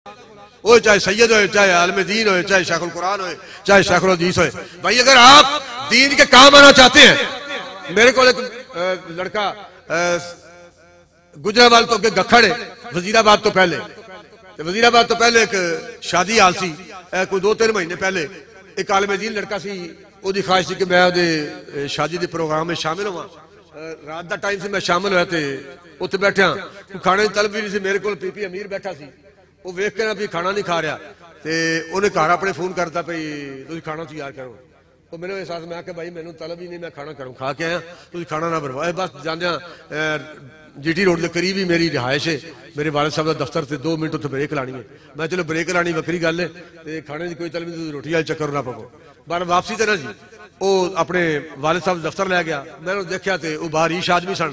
वो चाहे सैयद हो, चाहे आलम दीन हो, चाहे शेखुल कुरान हो, चाहे शेखुल हदीस हो। भाई अगर आप दीन के काम आना चाहते हैं, मेरे को एक लड़का गुजरावाल तो अगे गखड़ है, वजीराबाद तो पहले, वजीराबाद तो पहले एक शादी हाल सी कोई 2-3 महीने पहले। एक आलम दीन लड़का सी, ओदी ख्वाहिश थी कि मैं ओदे शादी के प्रोग्राम में शामिल होवां। रात का टाइम से मैं शामिल होया ते उत्थे बैठा, खाने की तलब भी नहीं सी। मेरे को पीपी अमीर बैठा सी, वो वेख के ना भी खाना नहीं खा रहा, तो उन्हें घर अपने फोन करता भाई तुम खाना तैयार करो। तो मैंने एहसास, मैं भाई मैंने तलब ही नहीं, मैं खाना करूँ, खा के आया, तुम खाना ना बरवाए। बस जाने GT रोड के करीब ही मेरी रिहायश है, मेरे वालिद साहब का दफ्तर से 2 मिनट उत्थे ब्रेक लानी है। मैं चलो ब्रेक लानी वक्री गल है, तो खाने की कोई तलब नहीं, रोटी वाले चक्कर ना पवो। बार वापसी तो ना जी वो अपने वालिद साहब दफ्तर लै गया। मैंने देखा तो वो बाहर ईश आदमी सन,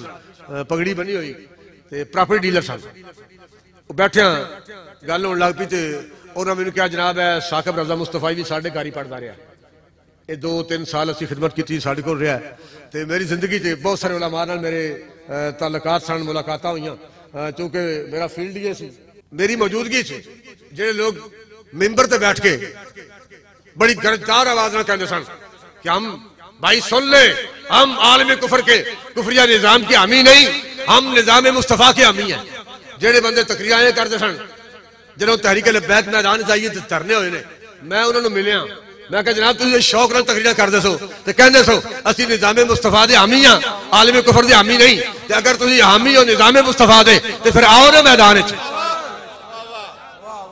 पगड़ी बनी हुई, तो प्रॉपर्टी डीलर सन। वो बैठे गल होने लग पी, तो उन्होंने मैंने कहा जनाब है साकिब रजा मुस्तफा भी साढ़े घर ही पढ़ता रहा, ये 2-3 साल असी खिदमत की साढ़े को रहा। तो मेरी जिंदगी से बहुत सारे उलमा नाल मेरे ताल्लुकात सन, मुलाकात हुई, चूंकि मेरा फील्ड ये सी। मेरी मौजूदगी जो लोग मिंबर से बैठ के बड़ी गरजदार आवाज में कहते सन कि हम भाई सुन ले, हम आलम कुफर के कुफरिया निजाम के हामी नहीं, हम निजाम मुस्तफा के हामी हैं। जेड़े बंदे तकरीरें करते सन, जो तहरीक लब्बैक मैदान चाहिए तो धरने हुए ने, मैं उन्होंने मिलिया। मैं कहा जनाब तुम शौक नाल तकरीर करते सो, तो कहते सो असी निजाम मुस्तफा दे हामी हाँ, आलम कुफर दे हामी नहीं। तो अगर तुम हामी हो निजाम मुस्तफा दे, तो फिर आओ ना मैदान च।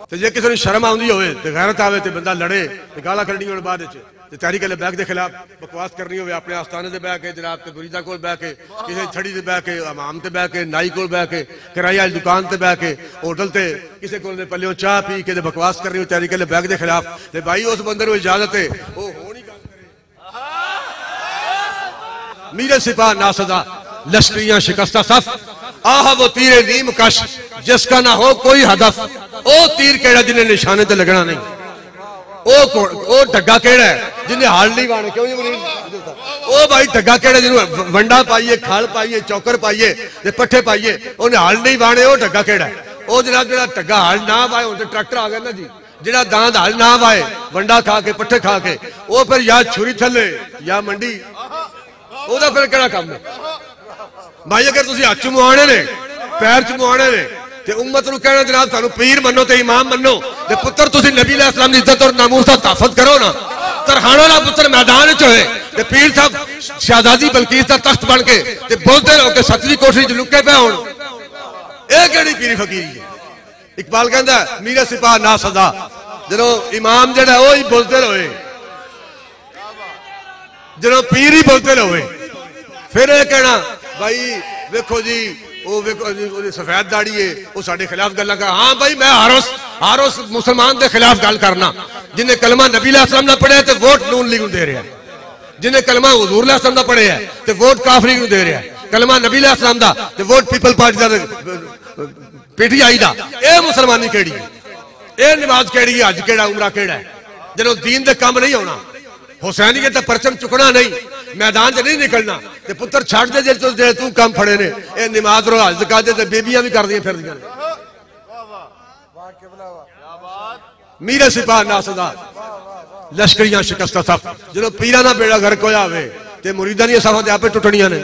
तो जे किसी ने शर्म आती हो, गैरत आवे, तो बंदा लड़े, तो गाला कढ़नी हो बाद तहरीक लब्बैक के खिलाफ बकवास करनी हो, अपने आस्थाने से बह के जनाब के मुरीदा को बह के, किसी छड़ी से बह के, इमाम से बह के, नाई को बह के, किराए वाली दुकान से बह के, होटल से किसी को पल्लियों चाह पी के बकवास करनी हो तहरीक लब्बैक के खिलाफ। तो भाई उस बंदे को इजाजत है वो होनी। मीरे सिपा नासदा लश्करियां शिकस्ता सफ, आह वो तीरे नीम कश जिसका ना हो कोई हदफ। ओ तीर केड़ा जिन्हें निशाने ते लगना नहीं, ओ ढग्गा केड़ा है जिन्हें हाल नहीं वाने, क्यों नहीं? ओ भाई ढग्गा केड़ा जिन्हें वंडा पाइए, खाल पाइए, चौकर पाइए, पट्ठे पाइए, उन्हें हाल नहीं वाने, वो ढग्गा केड़ा है? ओ जनाब जो ढग्गा हाल ना वाए, उन ट्रैक्टर आ गया ना जी, जो दांद हाल ना वाए, वंडा खा के पट्ठे खा के, वो फिर या छुरी थले या मंडी, ओदा फिर केड़ा काम है भाई? अगर तुम हाथ चुमवाने ने, पैर चुमवाने ने, ते उम्मत नूं कहना जनाब थानू पीर मनो ते इमाम मनो, ते पुत्र तुसीं नबी अलैहि सलाम दी इज्जत और नामूस दा तहफ्फुज़ करो ना। तरखाना दा पुत्र मैदान च होए ते पीर साहब शहजादी बलकीस दा तख्त बन के ते बोलते रहो कि सतवीं कोठरी च लुके पे होण, ये केड़ी पीरी फकीरी है? इकबाल कहंदा मीरे सिपाह ना सदा, जदों इमाम जिहड़ा ओही बोलते रहे, जदों पीर ही बोलते रहे, फिर ये कहना भाई देखो जी वो सफेद दाड़ी है, वो साढ़े खिलाफ गल्लां कर। हाँ भाई मैं हर उस मुसलमान के खिलाफ गल करना जिन्हें कलमा नबी अलैहि सलाम दा पढ़िया, तो वोट नून लीग नूं दे रहा है। जिन्हें कलमा हुजूर अलैहि सलाम दा पढ़िया, तो वोट काफरी नूं दे रहा है। कलमा नबी अलैहि सलाम दा, तो वोट पीपल पार्टी दा, PTI दा। ये मुसलमानी केड़ी है? ये नमाज केड़ी है? हज केड़ा? उमरा केड़ा है? जदों दीन दे काम नहीं होना, हुसैनियत दा परचम चुकना नहीं, मैदान च नहीं निकलना, ते पुत्र छड़ दे जे तू काम फड़े ने, ये नमाज रो हज का दे, बेबियां भी कर दी फिरदियां ने। मीरे सिपाह नासदा लश्करियां शिकस्ता सफ, जो पीरां दा बेड़ा गर्क होया होवे ते मुरीदां दी सफां ते आपे टुटणियां ने।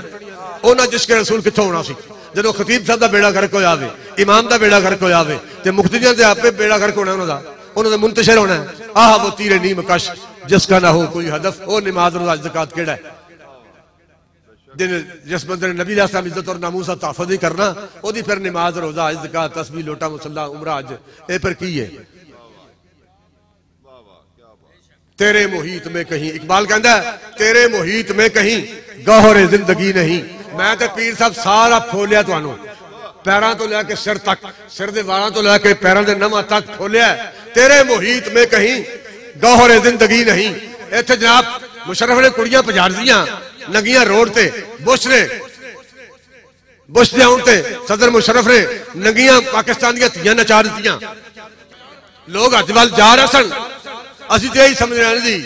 उन्हां जिसके रसूल कित्थों होना सी? जो खतीब साहब दा बेड़ा गर्क होया होवे, इमाम दा बेड़ा गर्क होया होवे, ते मुक्तदियां ते आपे बेड़ा गर्क होना उन्हां दा, उन्हां दा मुंतशिर होना है। आह वो तीरे नीम कश जिसका ना हो कोई हदफ, वो नमाज रोज़ा ज़कात केड़ा है? जिस बंदे ने नबी अलैहि सलाम इज्जत और नामूस दा तहफ्फुज़ नहीं करना, ओदी फिर नमाज रोज़ा ज़कात तस्बीह लोटा मुसल्ला उमरा हज ए फिर की है? तेरे मुहीत में कहीं, इकबाल कहता है तेरे मुहीत में कहीं गौहरे जिंदगी नहीं। मैं तो पीर साहब सारा खोलिया तुहानू, पैरों तो लैके सिर तक, सिर दे वालों तो लैके पैरों के नवां तक खोलिया। तेरे मुहीत में कहीं गौहरे जिंदगी नहीं। इत्थे जनाब मुशर्रफ ने कुड़ियां पजाड़ दियां नंगियां रोड ते, बुश ने बुश दे आउण ते सदर मुशर्रफ ने नंगियां पाकिस्तान दी धीआं नचा दित्तियां। लोग हज वल जा रहे सन, असीं ते यही समझ रहे जी,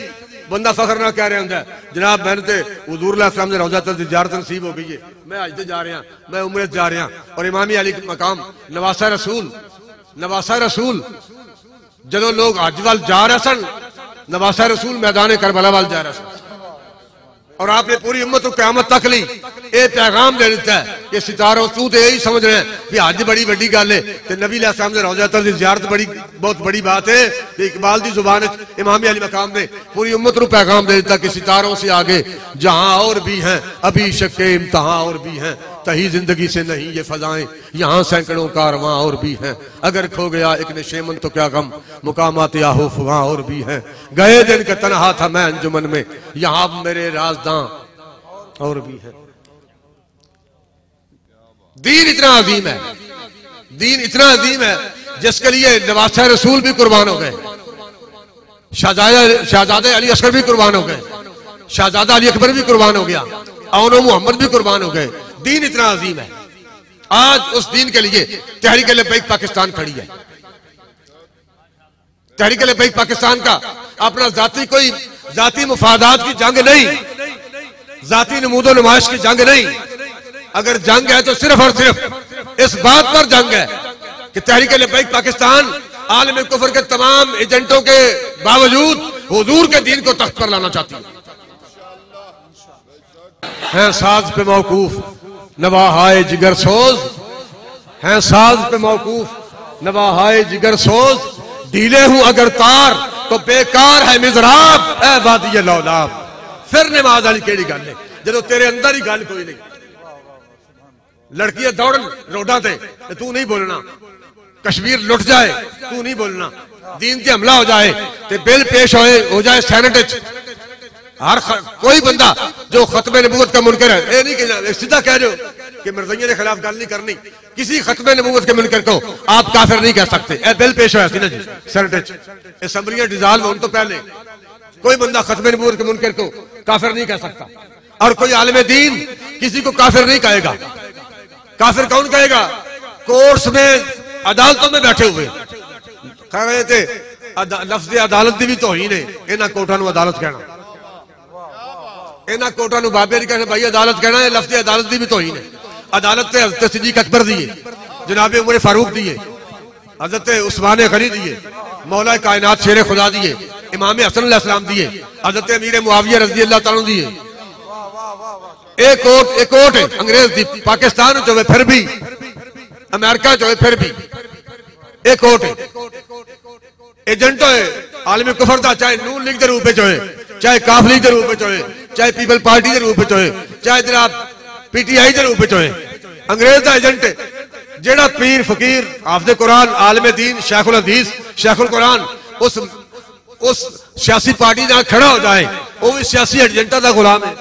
बंदा फखर ना कह रहा होंदा जनाब मैंने तो हुजूर अलैहि सलाम दे रौज़ा ते ज़ियारत नसीब हो गई है, मैं हज ते जा रहा, मैं उमरे जा रहा, और इमाम अली मकाम नवासा रसूल जदों लोग अज वाल जा रहे सन, नवासा रसूल मैदान करबला वाल जा रहे सन और आपने पूरी उम्मत को क़यामत तक ली ये पैगाम दे दिता है कि सितारों तू तो यही समझ रहे हैं कि अज बड़ी वड्डी गल है ते नबी अलैहि सलाम दे रौज़ा की ज़ियारत बड़ी बहुत बड़ी बात है। इकबाल की जुबान इमाम अली मकाम ने पूरी उम्मत को पैगाम दे दिता कि सितारों से आगे जहां और भी हैं अभी शक्के इम्तहां और भी हैं, तही जिंदगी से नहीं ये फजाएं, यहाँ सैकड़ों कारवां और भी हैं, अगर खो गया एक नशेमन तो क्या गम, मुकामात याहो फुगां और भी हैं, गए दिन का तनहा था मैं अंजुमन में, यहाँ मेरे राजदां और भी हैं। दीन इतना अजीम है, दीन इतना अजीम है जिसके लिए नवासा रसूल भी कुर्बान हो गए, शहजादे अली असगर भी कुर्बान हो गए, शहजादा अली अकबर भी कुर्बान हो गया, औनो मोहम्मद भी कुर्बान हो गए। दीन इतना अजीम है। आज उस दीन के लिए तहरीक लब्बैक पाकिस्तान खड़ी है। तहरीक लब्बैक पाकिस्तान का अपना जाती मुफादात की जंग नहीं, जाती नमूदो नुमाइश की जंग नहीं। अगर जंग है तो सिर्फ और सिर्फ इस बात पर जंग है कि तहरीक लब्बैक पाकिस्तान आलम कुफर के तमाम एजेंटों के बावजूद हुजूर के दीन को तख्त पर लाना चाहती है। साज पे मौकूफ नवाहाए जिगर सोज, हैं साज पे मौकूफ नवाहाए जिगर सोज, ढीले हूं अगर तार तो बेकार है मिज़राब ए वादी लौलाब। फिर नमाज वाली केड़ी गल है जो तेरे अंदर ही गल कोई नहीं। लड़कियां दौड़ रोडा ते तू नहीं बोलना, कश्मीर लुट जाए तू नहीं बोलना, दीन ते हमला हो जाए ते बिल पेश हो जाए सेनेट, हर कोई बंदा जो खत्मे नबूवत का मुनकर है, ये नहीं कहना सीधा कह रहे हो कि मिर्ज़ाइयों के खिलाफ गल नहीं करनी, किसी खत्मे नबूवत के मुनकर को आप काफिर नहीं कह सकते। ए बिल पेश होया ना जी सेनेट, असम्बलियां डिसॉल्व होने तो पहले कोई बंदा खत्मे नबूवत के मुनकर को काफिर नहीं कह सकता और कोई आलिम दीन किसी को काफिर नहीं कहेगा। काफिर कौन कहेगा? कोर्ट्स में अदालतों में बैठे हुए कह रहे थे लफ्ज़ अदालत की भी तौहीन है, इन्हां कोर्टां नूं अदालत कहना, इन्हां कोर्टां नूं बाबे नहीं कहना भाई अदालत कहना है, लफ्ज़ अदालत की भी तौहीन है। अदालत ते हज़रत सिद्दीक़ अकबर दी है, जनाब उमर फारूक दी है, हज़रत उस्मान गनी दी है, मौला कायनात शेर खुदा दी है, इमाम हसन अलैहिस्सलाम दी है, हज़रत अमीर मुआविया रज़ी अल्लाह तआला दी है। एक कोर्ट है अंग्रेज दी, पाकिस्तान जो है फिर भी, अमेरिका जो है फिर भी एक कोर्ट है। एजेंट है आलमी कुफर दा, चाहे नून लीग के रूप में है, चाहे काफ लीग के रूप में है, चाहे पीपल पार्टी के रूप में है, चाहे जनाब पीटीआई के रूप में है, अंग्रेज का एजेंट है। जेड़ा पीर फकीर हाफिज़ कुरान आलम दीन शेखुल हदीस शेखुल कुरान उस सियासी पार्टी नाल खड़ा हो जाए, वो भी सियासी एजेंटा का गुलाम है।